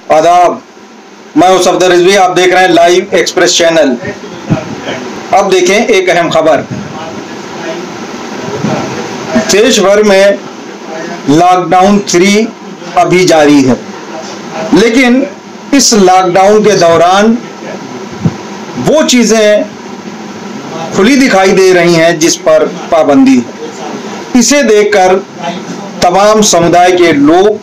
आदाब, मैं हूं सफदर रिजवी। आप देख रहे हैं लाइव एक्सप्रेस चैनल। अब देखें एक अहम खबर। देश भर में लॉकडाउन 3 अभी जारी है, लेकिन इस लॉकडाउन के दौरान वो चीजें खुली दिखाई दे रही हैं जिस पर पाबंदी है। इसे देखकर तमाम समुदाय के लोग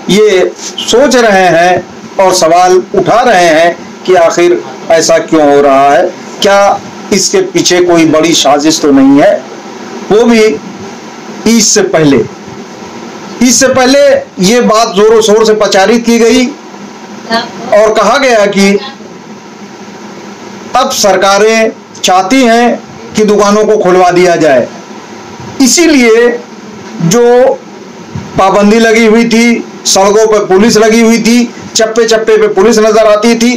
ये सोच रहे हैं और सवाल उठा रहे हैं कि आखिर ऐसा क्यों हो रहा है, क्या इसके पीछे कोई बड़ी साजिश तो नहीं है। वो भी ईद से पहले ये बात जोरों शोर से प्रचारित की गई और कहा गया कि अब सरकारें चाहती हैं कि दुकानों को खुलवा दिया जाए, इसीलिए जो पाबंदी लगी हुई थी, सड़कों पर पुलिस लगी हुई थी, चप्पे चप्पे पे पुलिस नजर आती थी,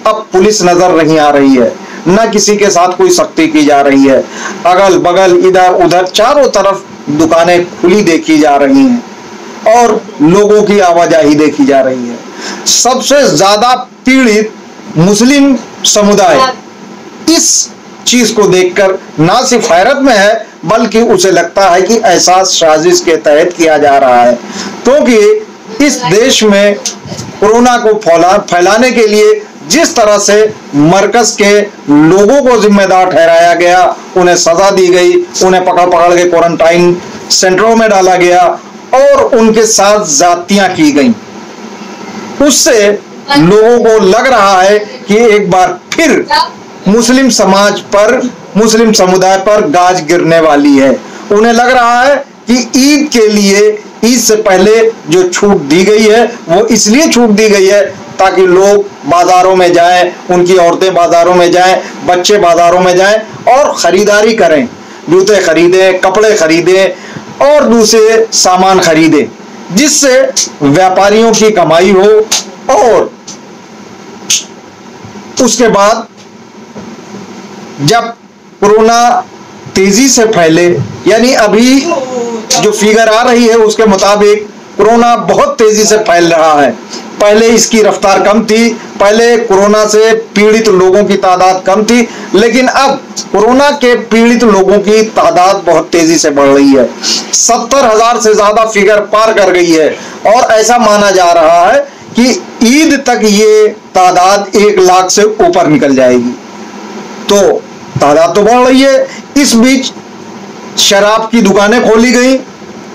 अब पुलिस नजर नहीं आ रही है। न किसी के साथ कोई सख्ती की जा रही है। अगल बगल इधर उधर चारों तरफ दुकानें खुली देखी जा रही हैं और लोगों की आवाजाही देखी जा रही है। सबसे ज्यादा पीड़ित मुस्लिम समुदाय इस चीज को देखकर ना सिर्फ हैरत में है, बल्कि उसे लगता है कि ऐसा साजिश के तहत किया जा रहा है, क्योंकि इस देश में कोरोना को फैलाने के लिए जिस तरह से मरकज के लोगों को जिम्मेदार ठहराया गया, उन्हें सजा दी गई, उन्हें पकड़ पकड़ के क्वारंटाइन सेंटरों में डाला गया और उनके साथ ज्यादतियां की गई, उससे लोगों को लग रहा है कि एक बार फिर मुस्लिम समाज पर, मुस्लिम समुदाय पर गाज गिरने वाली है। उन्हें लग रहा है कि ईद के लिए, ईद से पहले जो छूट दी गई है वो इसलिए छूट दी गई है ताकि लोग बाजारों में जाएं, उनकी औरतें बाजारों में जाएं, बच्चे बाजारों में जाएं और खरीदारी करें, जूते खरीदें, कपड़े खरीदें और दूसरे सामान खरीदें, जिससे व्यापारियों की कमाई हो। और उसके बाद जब कोरोना तेजी से फैले, यानी अभी जो फिगर आ रही है उसके मुताबिक कोरोना बहुत तेजी से फैल रहा है। पहले इसकी रफ्तार कम थी, पहले कोरोना से पीड़ित लोगों की तादाद कम थी, लेकिन अब कोरोना के पीड़ित लोगों की तादाद बहुत तेजी से बढ़ रही है। 70,000 से ज्यादा फिगर पार कर गई है और ऐसा माना जा रहा है कि ईद तक ये तादाद 1 लाख से ऊपर निकल जाएगी। तो तादाद तो बढ़ रही है। इस बीच शराब की दुकानें खोली गई,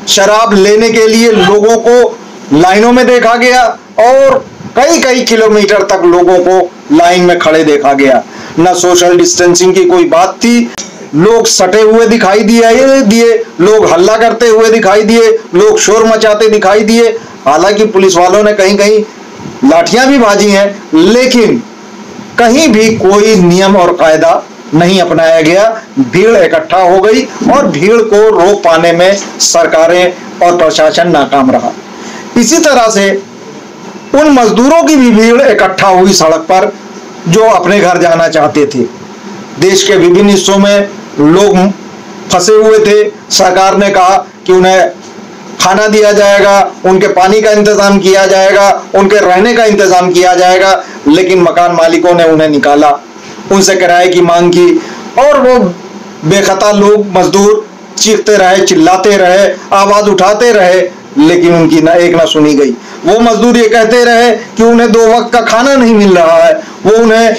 शराब लेने के लिए लोगों को लाइनों में देखा गया और कई किलोमीटर तक लोगों को लाइन में खड़े देखा गया। न सोशल डिस्टेंसिंग की कोई बात थी, लोग सटे हुए दिखाई दिए, लोग हल्ला करते हुए दिखाई दिए, लोग शोर मचाते दिखाई दिए। हालांकि पुलिस वालों ने कहीं कहीं लाठियां भी बाजी हैं, लेकिन कहीं भी कोई नियम और कायदा नहीं अपनाया गया। भीड़ इकट्ठा हो गई और भीड़ को रोक पाने में सरकारें और प्रशासन नाकाम रहा। इसी तरह से उन मजदूरों की भी भीड़ इकट्ठा हुई सड़क पर जो अपने घर जाना चाहते थे। देश के विभिन्न हिस्सों में लोग फंसे हुए थे। सरकार ने कहा कि उन्हें खाना दिया जाएगा, उनके पानी का इंतजाम किया जाएगा, उनके रहने का इंतजाम किया जाएगा, लेकिन मकान मालिकों ने उन्हें निकाला, उनसे किराए की मांग की और वो बेखता लोग, मजदूर चीखते रहे, चिल्लाते रहे, आवाज उठाते रहे, लेकिन उनकी ना सुनी गई। वो मजदूर ये कहते रहे कि उन्हें 2 वक्त का खाना नहीं मिल रहा है, वो उन्हें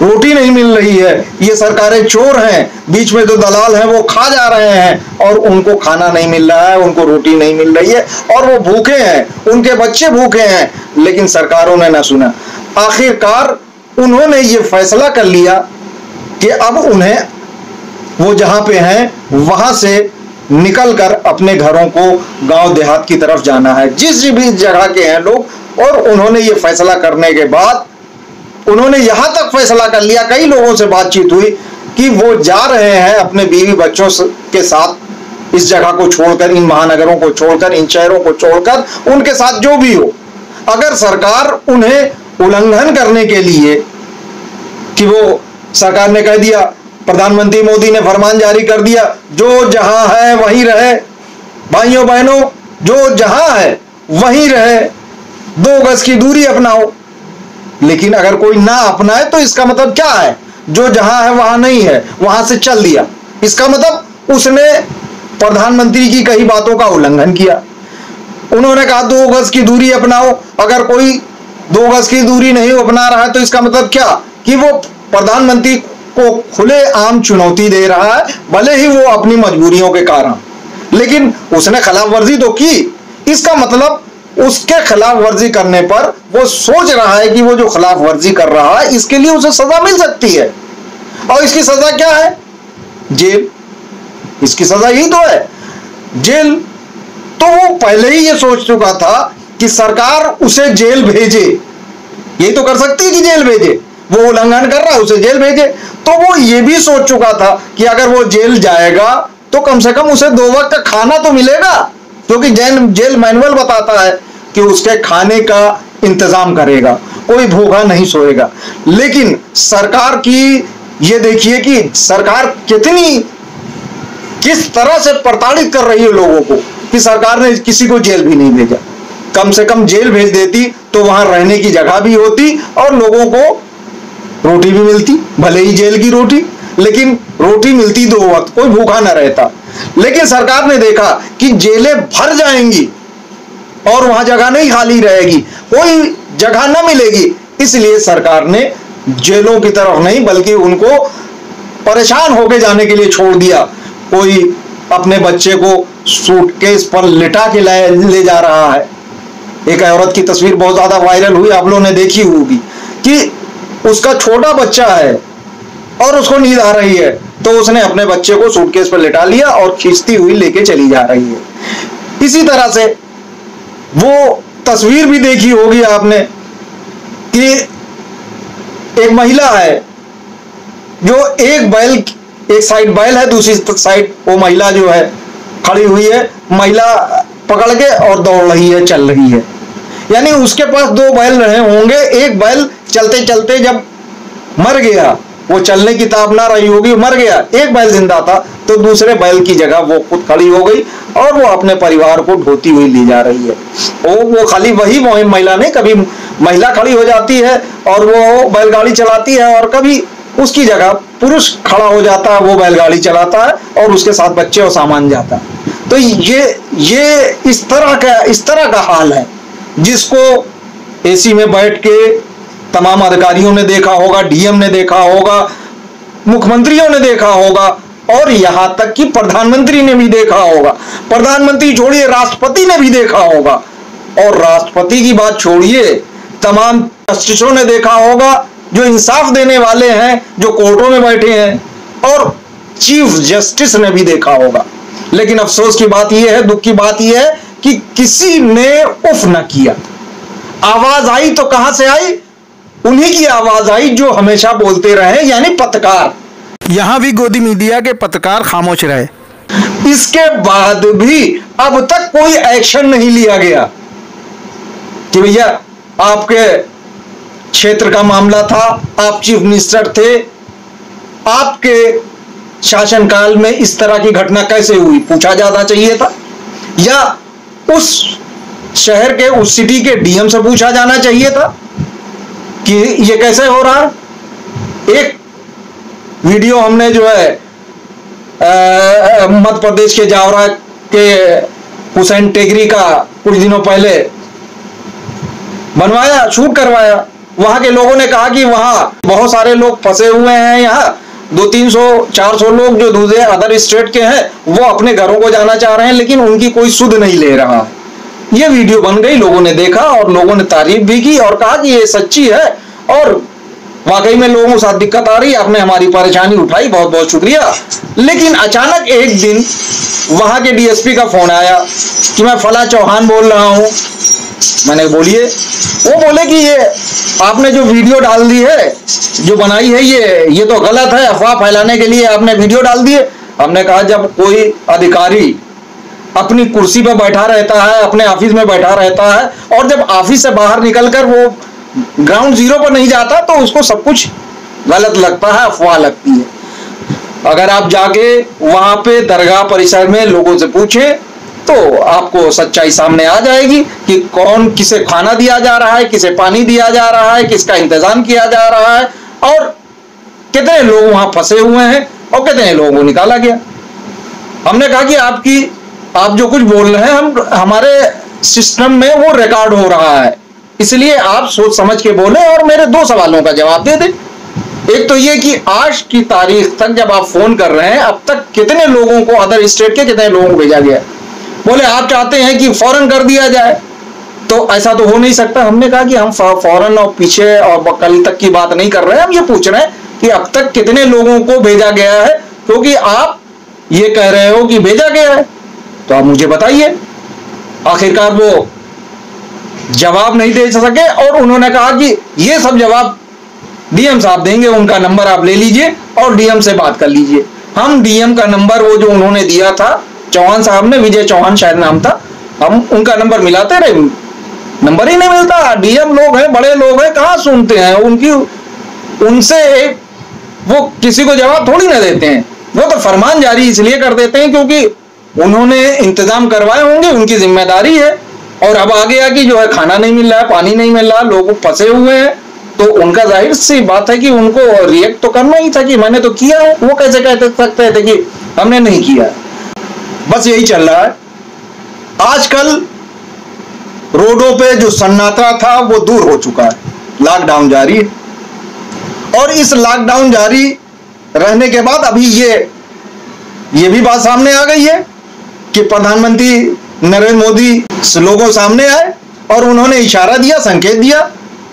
रोटी नहीं मिल रही है, ये सरकारें चोर हैं, बीच में जो दलाल हैं वो खा जा रहे हैं और उनको खाना नहीं मिल रहा है, उनको रोटी नहीं मिल रही है और वो भूखे हैं, उनके बच्चे भूखे हैं, लेकिन सरकारों ने ना सुना। आखिरकार उन्होंने ये फैसला कर लिया कि अब उन्हें वो जहां पे हैं वहां से निकलकर अपने घरों को गांव देहात की तरफ जाना है, जिस भी जगह के हैं लोग। और उन्होंने ये फैसला करने के बाद उन्होंने यहां तक फैसला कर लिया, कई लोगों से बातचीत हुई कि वो जा रहे हैं अपने बीवी बच्चों के साथ इस जगह को छोड़कर, इन महानगरों को छोड़कर, इन शहरों को छोड़कर, उनके साथ जो भी हो। अगर सरकार उन्हें उल्लंघन करने के लिए, कि वो सरकार ने कह दिया, प्रधानमंत्री मोदी ने फरमान जारी कर दिया, जो जहां है वहीं रहे, भाइयों बहनों, जो जहां है वहीं रहे, 2 गज की दूरी अपनाओ। लेकिन अगर कोई ना अपनाए तो इसका मतलब क्या है? जो जहां है वहां नहीं है, वहां से चल दिया। इसका मतलब उसने प्रधानमंत्री की कई बातों का उल्लंघन किया। उन्होंने कहा 2 गज की दूरी अपनाओ। अगर कोई 2 गज की दूरी नहीं अपना रहा है तो इसका मतलब क्या? कि वो प्रधानमंत्री को खुले आम चुनौती दे रहा है, भले ही वो अपनी मजबूरियों के कारण, लेकिन उसने खिलाफ वर्जी तो की। इसका मतलब उसके खिलाफ वर्जी करने पर वो सोच रहा है कि वो जो खिलाफ वर्जी कर रहा है इसके लिए उसे सजा मिल सकती है। और इसकी सजा क्या है? जेल। इसकी सजा यही तो है, जेल। तो वो पहले ही ये सोच चुका था कि सरकार उसे जेल भेजे। यही तो कर सकती है कि जेल भेजे, वो उल्लंघन कर रहा है उसे जेल भेजे। तो वो ये भी सोच चुका था कि अगर वो जेल जाएगा तो कम से कम उसे 2 वक्त का खाना तो मिलेगा, क्योंकि जेल मैनुअल बताता है कि उसके खाने का इंतजाम करेगा, कोई भूखा नहीं सोएगा। लेकिन सरकार की ये देखिए कि सरकार किस तरह से प्रताड़ित कर रही है लोगों को, कि सरकार ने किसी को जेल भी नहीं भेजा। कम से कम जेल भेज देती तो वहां रहने की जगह भी होती और लोगों को रोटी भी मिलती, भले ही जेल की रोटी, लेकिन रोटी मिलती 2 वक्त, कोई भूखा न रहता। लेकिन सरकार ने देखा कि जेलें भर जाएंगी और वहां जगह नहीं खाली रहेगी, कोई जगह न मिलेगी, इसलिए सरकार ने जेलों की तरफ नहीं बल्कि उनको परेशान होके जाने के लिए छोड़ दिया। कोई अपने बच्चे को सूटकेस पर लिटा के ले जा रहा है। एक औरत की तस्वीर बहुत ज्यादा वायरल हुई, आप लोगों ने देखी होगी, कि उसका छोटा बच्चा है और उसको नींद आ रही है तो उसने अपने बच्चे को सूटकेस पर लिटा लिया और खींचती हुई लेके चली जा रही है। इसी तरह से वो तस्वीर भी देखी होगी आपने कि एक महिला है जो एक साइड बैल है, दूसरी साइड वो महिला जो है खड़ी हुई है, महिला पकड़ के और दौड़ रही है, चल रही है। यानी उसके पास 2 बैल रहे होंगे, एक बैल चलते चलते जब मर गया, वो चलने की ताब ना रही होगी, मर गया, एक बैल जिंदा था, तो दूसरे बैल की जगह वो खुद खड़ी हो गई और वो अपने परिवार को ढोती हुई ले जा रही है। वो खाली वही महिला नहीं, कभी महिला खड़ी हो जाती है और वो बैलगाड़ी चलाती है, और कभी उसकी जगह पुरुष खड़ा हो जाता है, वो बैलगाड़ी चलाता है और उसके साथ बच्चे और सामान जाता है। तो ये इस तरह का हाल है, जिसको एसी में बैठ के तमाम अधिकारियों ने देखा होगा, डीएम ने देखा होगा, मुख्यमंत्रियों ने देखा होगा, और यहां तक कि प्रधानमंत्री ने भी देखा होगा। प्रधानमंत्री छोड़िए, राष्ट्रपति ने भी देखा होगा, और राष्ट्रपति की बात छोड़िए, तमाम जस्टिसों ने देखा होगा, जो इंसाफ देने वाले हैं, जो कोर्टों में बैठे हैं, और चीफ जस्टिस ने भी देखा होगा। लेकिन अफसोस की बात यह है, दुख की बात यह है कि किसी ने उफ न किया। आवाज आई तो कहां से आई? उन्हीं की आवाज आई जो हमेशा बोलते रहे, यानी पत्रकार। यहां भी गोदी मीडिया के पत्रकार खामोश रहे। इसके बाद भी अब तक कोई एक्शन नहीं लिया गया कि भैया आपके क्षेत्र का मामला था, आप चीफ मिनिस्टर थे, आपके शासनकाल में इस तरह की घटना कैसे हुई, पूछा जाना चाहिए था, या उस शहर के, उस सिटी के डीएम से पूछा जाना चाहिए था कि ये कैसे हो रहा है। एक वीडियो हमने जो है मध्य प्रदेश के जावरा के हुसैन टेकरी का कुछ दिनों पहले बनवाया, शूट करवाया। वहां के लोगों ने कहा कि वहां बहुत सारे लोग फंसे हुए हैं, यहाँ 200-300-400 लोग जो दूसरे अदर स्टेट के हैं वो अपने घरों को जाना चाह रहे हैं, लेकिन उनकी कोई सुध नहीं ले रहा। ये वीडियो बन गई, लोगों ने देखा और लोगों ने तारीफ भी की और कहा कि ये सच्ची है और वाकई में लोगों के साथ दिक्कत आ रही है, आपने हमारी परेशानी उठाई, बहुत बहुत शुक्रिया। लेकिन अचानक एक दिन वहां के डीएसपी का फोन आया कि मैं फला चौहान बोल रहा हूं। मैंने बोलिए। वो बोले कि ये आपने जो वीडियो डाल दी है, जो बनाई है, ये तो गलत है, अफवाह फैलाने के लिए आपने वीडियो डाल दी है। हमने कहा जब कोई अधिकारी अपनी कुर्सी पर बैठा रहता है, अपने ऑफिस में बैठा रहता है, और जब ऑफिस से बाहर निकलकर वो ग्राउंड जीरो पर नहीं जाता तो उसको सब कुछ गलत लगता है, अफवाह लगती है। अगर आप जाके वहां पे दरगाह परिसर में लोगों से पूछें तो आपको सच्चाई सामने आ जाएगी कि कौन किसे खाना दिया जा रहा है, किसे पानी दिया जा रहा है, किसका इंतजाम किया जा रहा है और कितने लोग वहां फंसे हुए हैं और कितने लोगों को निकाला गया। हमने कहा कि आप जो कुछ बोल रहे हैं हमारे सिस्टम में वो रिकॉर्ड हो रहा है, इसलिए आप सोच समझ के बोले और मेरे 2 सवालों का जवाब दे दें। एक तो ये कि आज की तारीख तक जब आप फोन कर रहे हैं अब तक कितने लोगों को अदर स्टेट के कितने लोगों को भेजा गया। बोले आप चाहते हैं कि फौरन कर दिया जाए, तो ऐसा तो हो नहीं सकता। हमने कहा कि हम फौरन और पीछे और कल तक की बात नहीं कर रहे हैं, हम ये पूछ रहे हैं कि अब तक कितने लोगों को भेजा गया है, क्योंकि आप ये कह रहे हो कि भेजा गया है तो आप मुझे बताइए। आखिरकार वो जवाब नहीं दे सके और उन्होंने कहा कि ये सब जवाब डीएम साहब देंगे, उनका नंबर आप ले लीजिए और डीएम से बात कर लीजिए। हम डीएम का नंबर वो जो उन्होंने दिया था चौहान साहब ने, विजय चौहान शायद नाम था, हम उनका नंबर मिलाते रहे, नंबर ही नहीं मिलता। डीएम लोग हैं, बड़े लोग हैं, कहाँ सुनते हैं उनसे वो किसी को जवाब थोड़ी ना देते हैं। वो तो फरमान जारी इसलिए कर देते हैं क्योंकि उन्होंने इंतजाम करवाए होंगे, उनकी जिम्मेदारी है। और अब आ गया कि जो है खाना नहीं मिल रहा है, पानी नहीं मिल रहा, लोग फंसे हुए हैं, तो उनका जाहिर सी बात है कि उनको रिएक्ट तो करना ही था कि मैंने तो किया है। वो कैसे कहते सकते थे कि हमने नहीं किया। बस यही चल रहा है। आजकल रोडों पे जो सन्नाटा था वो दूर हो चुका है, लॉकडाउन जारी है। और इस लॉकडाउन जारी रहने के बाद अभी ये भी बात सामने आ गई है कि प्रधानमंत्री नरेंद्र मोदी लोगों सामने आए और उन्होंने इशारा दिया, संकेत दिया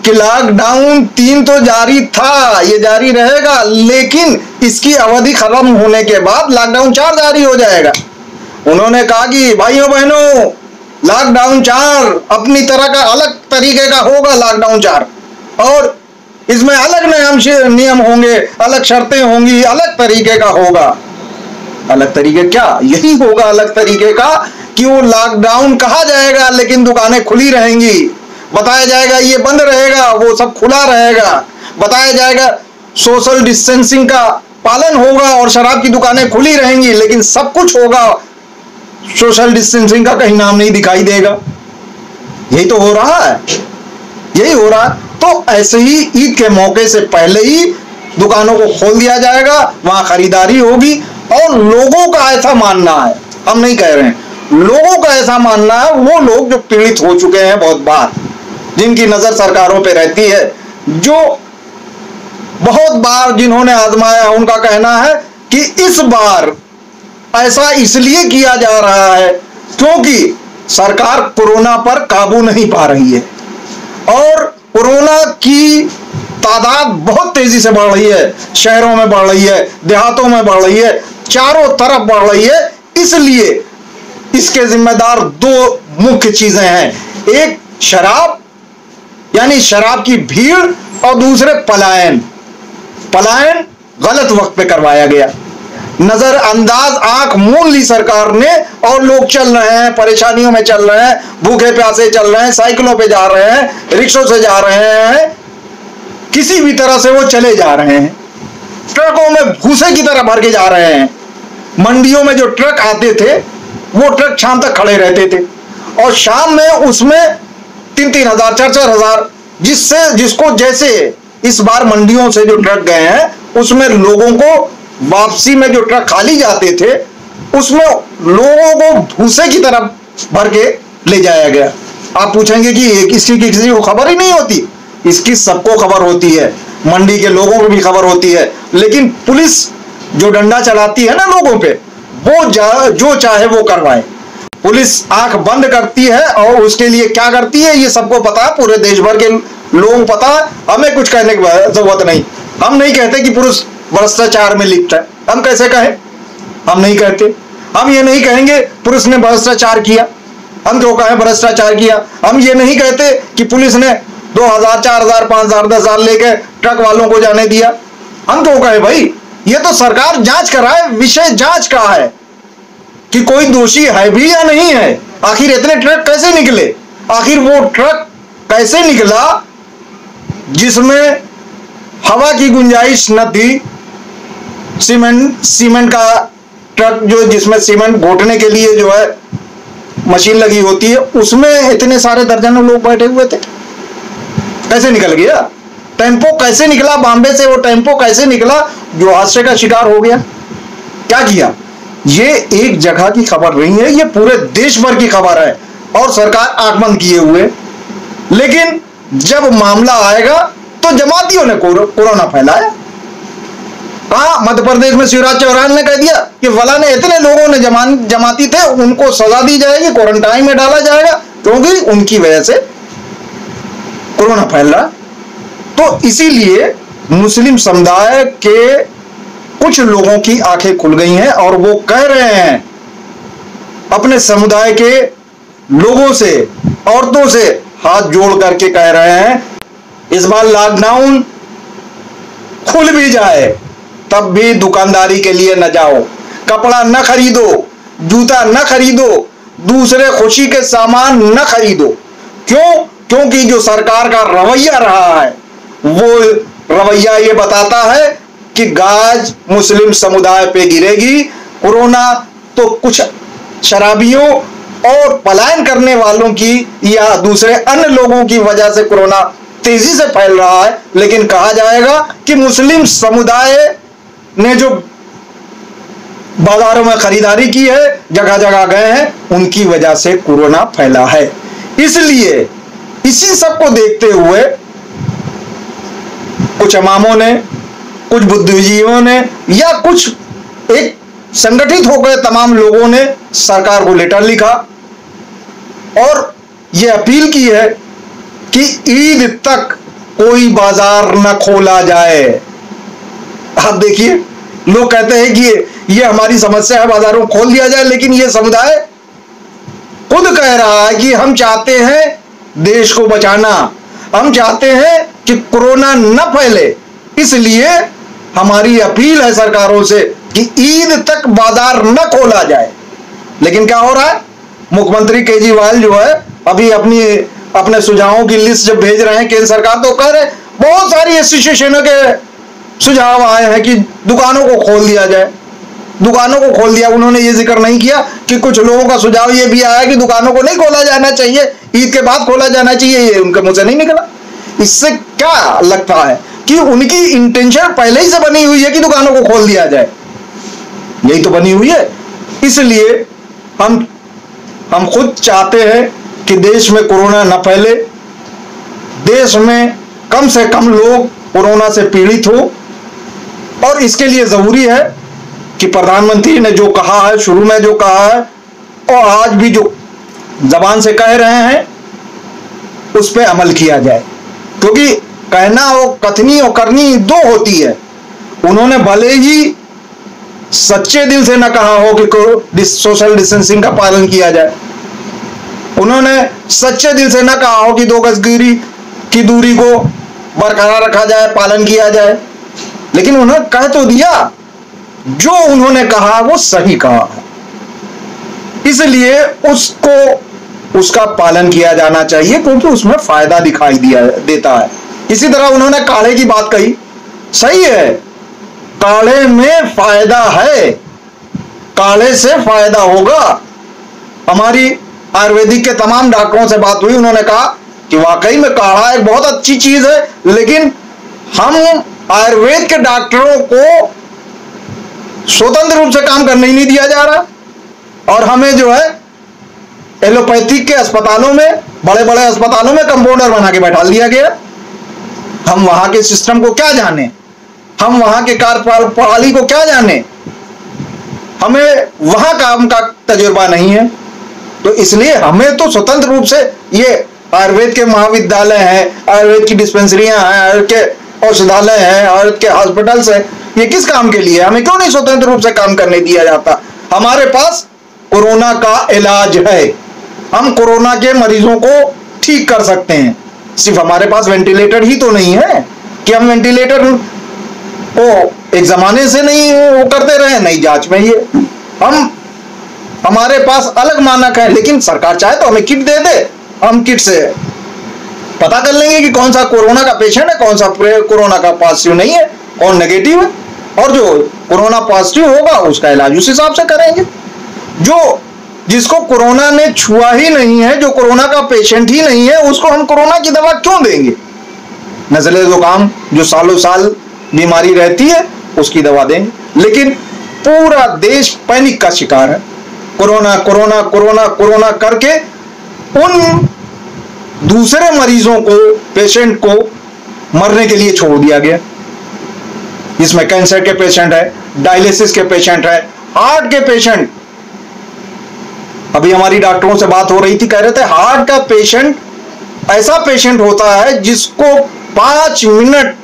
कि लॉकडाउन 3 तो जारी था, ये जारी रहेगा, लेकिन इसकी अवधि खत्म होने के बाद लॉकडाउन 4 जारी हो जाएगा। उन्होंने कहा कि भाइयों बहनों लॉकडाउन 4 अपनी तरह का अलग तरीके का होगा, लॉकडाउन 4, और इसमें अलग नियम होंगे, अलग शर्तें होंगी, अलग तरीके का होगा। अलग तरीके क्या? यही होगा अलग तरीके का कि वो लॉकडाउन कहा जाएगा लेकिन दुकानें खुली रहेंगी, बताया जाएगा ये बंद रहेगा, वो सब खुला रहेगा, बताया जाएगा सोशल डिस्टेंसिंग का पालन होगा और शराब की दुकानें खुली रहेंगी, लेकिन सब कुछ होगा, सोशल डिस्टेंसिंग का कहीं नाम नहीं दिखाई देगा। यही तो हो रहा है, यही हो रहा है। तो ऐसे ही ईद के मौके से पहले ही दुकानों को खोल दिया जाएगा, वहां खरीदारी होगी। और लोगों का ऐसा मानना है, हम नहीं कह रहे हैं, लोगों का ऐसा मानना है, वो लोग जो पीड़ित हो चुके हैं बहुत बार, जिनकी नजर सरकारों पे रहती है, जो बहुत बार जिन्होंने आजमाया, उनका कहना है कि इस बार ऐसा इसलिए किया जा रहा है क्योंकि सरकार कोरोना पर काबू नहीं पा रही है और कोरोना की तादाद बहुत तेजी से बढ़ रही है, शहरों में बढ़ रही है, देहातों में बढ़ रही है, चारों तरफ बढ़ रही है। इसलिए इसके जिम्मेदार 2 मुख्य चीजें हैं, एक शराब यानी शराब की भीड़ और दूसरे पलायन गलत वक्त पे करवाया गया। नजरअंदाज आंख मूंद ली सरकार ने और लोग चल रहे हैं, परेशानियों में चल रहे हैं, भूखे प्यासे चल रहे हैं, साइकिलों पे जा रहे हैं, रिक्शों से जा रहे हैं, किसी भी तरह से वो चले जा रहे हैं, ट्रकों में भूसे की तरह भर के जा रहे हैं। मंडियों में जो ट्रक आते थे वो ट्रक शाम तक खड़े रहते थे और शाम में उसमें 3-3 हजार 4-4 हजार, जिसको जैसे इस बार मंडियों से जो ट्रक गए हैं उसमें लोगों को वापसी में जो ट्रक खाली जाते थे उसमें लोगों को भूसे की तरह भर के ले जाया गया। आप पूछेंगे कि इसकी किसी को खबर ही नहीं होती? इसकी सबको खबर होती है, मंडी के लोगों को भी खबर होती है, लेकिन पुलिस जो डंडा चलाती है ना लोगों पे, वो जो चाहे वो करवाए। पुलिस आंख बंद करती है और उसके लिए क्या करती है ये सबको पता है, पूरे देश भर के लोगों को पता है। हमें कुछ कहने की जरूरत नहीं। हम नहीं कहते कि पुरुष भ्रष्टाचार में लिप्त है, हम कैसे कहें? हम नहीं कहते। हम ये नहीं कहेंगे पुलिस ने भ्रष्टाचार किया, हम क्यों कहें भ्रष्टाचार किया? हम ये नहीं कहते कि पुलिस ने 2000, 4000, 5000, 10,000 लेके ट्रक वालों को जाने दिया, हम क्यों कहें? भाई ये तो सरकार जांच कराए, विषय जांच का है कि कोई दोषी है भी या नहीं है। आखिर इतने ट्रक कैसे निकले? आखिर वो ट्रक कैसे निकला जिसमें हवा की गुंजाइश न थी? सीमेंट का ट्रक जो जिसमें सीमेंट घोटने के लिए जो है मशीन लगी होती है, उसमें इतने सारे दर्जनों लोग बैठे हुए थे, कैसे निकल गया? टेम्पो कैसे निकला बॉम्बे से? वो टेम्पो कैसे निकला जो हादसे का शिकार हो गया? क्या किया? ये एक जगह की खबर नहीं है, ये पूरे देश भर की खबर है और सरकार आंख बंद किए हुए। लेकिन जब मामला आएगा तो जमातियों ने कोरोना फैलाया। हाँ, मध्य प्रदेश में शिवराज चौहान ने कह दिया कि फलाने इतने लोगों ने जमाती थे, उनको सजा दी जाएगी, क्वारंटाइन में डाला जाएगा क्योंकि उनकी वजह से कोरोना फैल रहा। तो इसीलिए मुस्लिम समुदाय के कुछ लोगों की आंखें खुल गई हैं और वो कह रहे हैं अपने समुदाय के लोगों से, औरतों से हाथ जोड़ करके कह रहे हैं इस बार लॉकडाउन खुल भी जाए तब भी दुकानदारी के लिए न जाओ, कपड़ा न खरीदो, जूता न खरीदो, दूसरे खुशी के सामान न खरीदो। क्यों? क्योंकि जो सरकार का रवैया रहा है वो रवैया ये बताता है कि गाज मुस्लिम समुदाय पे गिरेगी। कोरोना तो कुछ शराबियों और पलायन करने वालों की या दूसरे अन्य लोगों की वजह से कोरोना तेजी से फैल रहा है, लेकिन कहा जाएगा कि मुस्लिम समुदाय ने जो बाजारों में खरीदारी की है, जगह जगह गए हैं, उनकी वजह से कोरोना फैला है। इसलिए इसी सब को देखते हुए कुछ इमामों ने, कुछ बुद्धिजीवियों ने या कुछ एक संगठित हो गए तमाम लोगों ने सरकार को लेटर लिखा और यह अपील की है कि ईद तक कोई बाजार न खोला जाए। आप देखिए, लोग कहते हैं कि ये हमारी समस्या है, बाजारों को खोल दिया जाए, लेकिन ये समुदाय खुद कह रहा है कि हम चाहते हैं देश को बचाना, हम चाहते हैं कि कोरोना न फैले, इसलिए हमारी अपील है सरकारों से कि ईद तक बाजार न खोला जाए। लेकिन क्या हो रहा है? मुख्यमंत्री केजरीवाल जो है अभी अपने सुझावों की लिस्ट जब भेज रहे हैं केंद्र सरकार, तो कह रहे बहुत सारी एसोसिएशनों के सुझाव आए हैं कि दुकानों को खोल दिया जाए। दुकानों को खोल दिया, उन्होंने ये जिक्र नहीं किया कि कुछ लोगों का सुझाव ये भी आया कि दुकानों को नहीं खोला जाना चाहिए, ईद के बाद खोला जाना चाहिए। ये उनके मुंह से नहीं निकला। इससे क्या लगता है कि उनकी इंटेंशन पहले ही से बनी हुई है कि दुकानों को खोल दिया जाए, यही तो बनी हुई है। इसलिए हम खुद चाहते हैं कि देश में कोरोना न फैले, देश में कम से कम लोग कोरोना से पीड़ित हो, और इसके लिए जरूरी है कि प्रधानमंत्री ने जो कहा है, शुरू में जो कहा है और आज भी जो जबान से कह रहे हैं, उस पर अमल किया जाए। क्योंकि कहना और कथनी और करनी दो होती है। उन्होंने भले ही सच्चे दिल से न कहा हो कि सोशल डिस्टेंसिंग का पालन किया जाए, उन्होंने सच्चे दिल से न कहा हो कि 2 गज की दूरी को बरकरार रखा जाए, पालन किया जाए, लेकिन उन्होंने कह तो दिया। जो उन्होंने कहा वो सही कहा है, इसलिए उसका पालन किया जाना चाहिए, क्योंकि उसमें फायदा दिखाई देता है। इसी तरह उन्होंने काढ़े की बात कही, सही है, काढ़े में फायदा है, काढ़े से फायदा होगा। हमारी आयुर्वेदिक के तमाम डॉक्टरों से बात हुई, उन्होंने कहा कि वाकई में काढ़ा एक बहुत अच्छी चीज है, लेकिन हम आयुर्वेद के डॉक्टरों को स्वतंत्र रूप से काम करने ही नहीं दिया जा रहा, और हमें जो है एलोपैथिक के अस्पतालों में, बड़े बड़े अस्पतालों में कंपाउंडर बना के बैठा दिया गया। हम वहां के सिस्टम को क्या जाने, हम वहां के कार्यप्रणाली को क्या जाने, हमें वहां काम का तजुर्बा नहीं है। तो इसलिए हमें तो स्वतंत्र रूप से ये आयुर्वेद के महाविद्यालय हैं, आयुर्वेद की डिस्पेंसरियां हैं, आयुर्वेद के औषधालय हैं, आयुर्वेद के हॉस्पिटल्स हैं, ये किस काम के लिए? हमें क्यों नहीं स्वतंत्र रूप से काम करने दिया जाता? हमारे पास कोरोना का इलाज है, हम कोरोना के मरीजों को ठीक कर सकते हैं। सिर्फ हमारे पास वेंटिलेटर ही तो नहीं है कि हम वेंटिलेटर को एक जमाने से नहीं वो करते रहे, नई जांच में ये हमारे पास अलग मानक है, लेकिन सरकार चाहे तो हमें किट दे दे, हम किट से पता कर लेंगे कि कौन सा कोरोना का पेशेंट है, कौन सा कोरोना का पॉजिटिव नहीं है, कौन नेगेटिव है, और जो कोरोना पॉजिटिव होगा उसका इलाज उस हिसाब से करेंगे। जो जिसको कोरोना ने छुआ ही नहीं है, जो कोरोना का पेशेंट ही नहीं है, उसको हम कोरोना की दवा क्यों देंगे? नज़ले जुकाम जो सालों साल बीमारी रहती है उसकी दवा देंगे। लेकिन पूरा देश पैनिक का शिकार है। कोरोना कोरोना कोरोना कोरोना करके उन दूसरे मरीजों को, पेशेंट को मरने के लिए छोड़ दिया गया। इसमें कैंसर के पेशेंट है, डायलिसिस के पेशेंट है, हार्ट के पेशेंट। अभी हमारी डॉक्टरों से बात हो रही थी, कह रहे थे हार्ट का पेशेंट ऐसा पेशेंट होता है जिसको 5 मिनट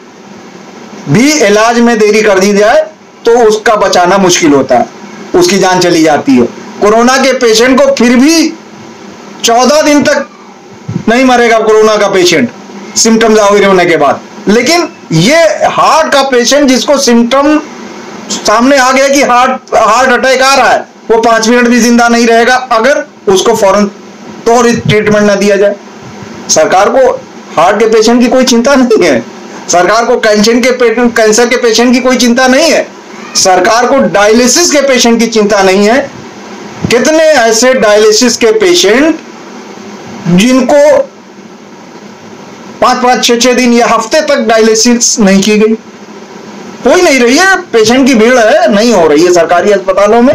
भी इलाज में देरी कर दी जाए तो उसका बचाना मुश्किल होता है, उसकी जान चली जाती है। कोरोना के पेशेंट को फिर भी 14 दिन तक नहीं मरेगा कोरोना का पेशेंट, सिम्टम्स जाहिर होने के बाद। लेकिन ये हार्ट का पेशेंट जिसको सिम्टम सामने आ गया कि हार्ट अटैक आ रहा है, वो 5 मिनट भी जिंदा नहीं रहेगा अगर उसको फौरन त्वरित ट्रीटमेंट ना दिया जाए। सरकार को हार्ट के पेशेंट की कोई चिंता नहीं है, सरकार को कैंसर के पेशेंट की कोई चिंता नहीं है, सरकार को डायलिसिस के पेशेंट की चिंता नहीं है। कितने ऐसे डायलिसिस के पेशेंट जिनको 5-5, 6-6 दिन या हफ्ते तक डायलिसिस नहीं की गई, हो ही नहीं रही है, पेशेंट की भीड़ है, नहीं हो रही है सरकारी अस्पतालों में,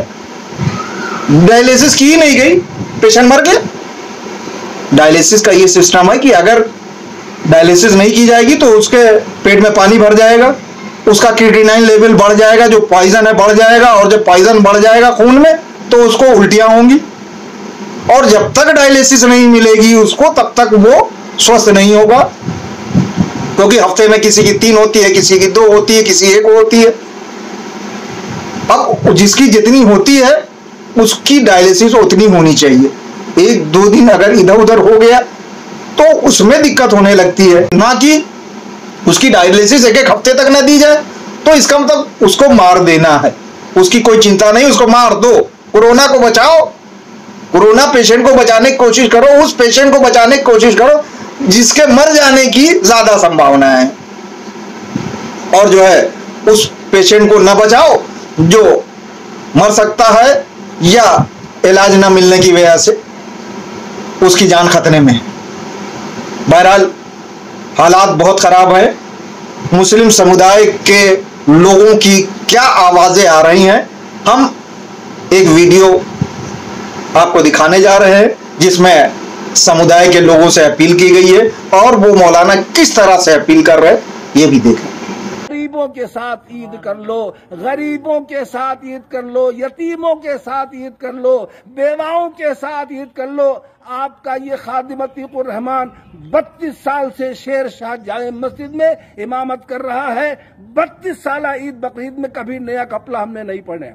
डायलिसिस की ही नहीं गई, पेशेंट मर गया। डायलिसिस का ये सिस्टम है कि अगर डायलिसिस नहीं की जाएगी तो उसके पेट में पानी भर जाएगा, उसका क्रिएटिनिन लेवल बढ़ जाएगा, जो पॉइजन है बढ़ जाएगा, और जब पॉइजन बढ़ जाएगा खून में तो उसको उल्टियां होंगी, और जब तक डायलिसिस नहीं मिलेगी उसको तब तक वो स्वस्थ नहीं होगा। क्योंकि हफ्ते में किसी की 3 होती है, किसी की 2 होती है, किसी 1 होती है। अब जिसकी जितनी होती है उसकी डायलिसिस उतनी होनी चाहिए। 1-2 दिन अगर इधर उधर हो गया तो उसमें दिक्कत होने लगती है, ना कि उसकी डायलिसिस 1-1 हफ्ते तक ना दी जाए तो इसका मतलब उसको मार देना है। उसकी कोई चिंता नहीं, उसको मार दो, कोरोना को बचाओ, कोरोना पेशेंट को बचाने की कोशिश करो, उस पेशेंट को बचाने की कोशिश करो जिसके मर जाने की ज्यादा संभावना है, और जो है उस पेशेंट को न बचाओ जो मर सकता है या इलाज न मिलने की वजह से उसकी जान खतरे में है। बहरहाल हालात बहुत खराब है। मुस्लिम समुदाय के लोगों की क्या आवाजें आ रही हैं, हम एक वीडियो आपको दिखाने जा रहे हैं जिसमें समुदाय के लोगों से अपील की गई है, और वो मौलाना किस तरह से अपील कर रहे हैं ये भी देखें। गरीबों के साथ ईद कर लो, गरीबों के साथ ईद कर लो, यतीमों के साथ ईद कर लो, बेवाओं के साथ ईद कर लो। आपका ये खादिम अतीकुर रहमान 32 साल से शेर शाह जामे मस्जिद में इमामत कर रहा है। 32 साल ईद बकरीद में कभी नया कपड़ा हमने नहीं पहने।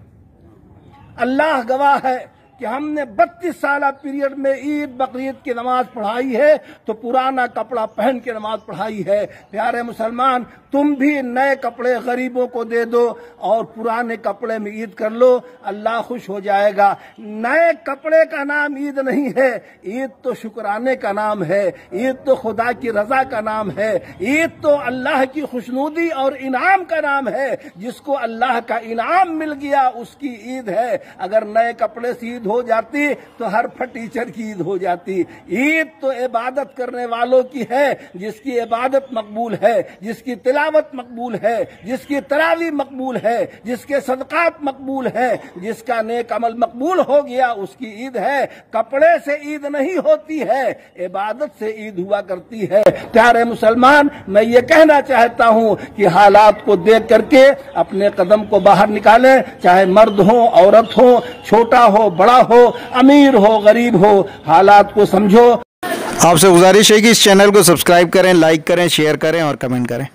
अल्लाह गवाह है कि हमने 32 साल पीरियड में ईद बकरीद की नमाज पढ़ाई है तो पुराना कपड़ा पहन के नमाज पढ़ाई है। प्यारे मुसलमान, तुम भी नए कपड़े गरीबों को दे दो और पुराने कपड़े में ईद कर लो, अल्लाह खुश हो जाएगा। नए कपड़े का नाम ईद नहीं है, ईद तो शुक्राने का नाम है, ईद तो खुदा की रजा का नाम है, ईद तो अल्लाह की खुशनूदी और इनाम का नाम है। जिसको अल्लाह का इनाम मिल गया उसकी ईद है। अगर नए कपड़े से ईद हो जाती तो हर फटीचर की ईद हो जाती। ईद तो इबादत करने वालों की है, जिसकी इबादत मकबूल है, जिसकी तिलावत मकबूल है, जिसकी तरावी मकबूल है, जिसके सदकात मकबूल है, जिसका नेक अमल मकबूल हो गया उसकी ईद है। कपड़े से ईद नहीं होती है, इबादत से ईद हुआ करती है। प्यारे मुसलमान, मैं ये कहना चाहता हूं कि हालात को देख करके अपने कदम को बाहर निकालें, चाहे मर्द हो, औरत हो, छोटा हो, बड़ा हो, अमीर हो, गरीब हो, हालात को समझो। आपसे गुजारिश है कि इस चैनल को सब्सक्राइब करें, लाइक करें, शेयर करें और कमेंट करें।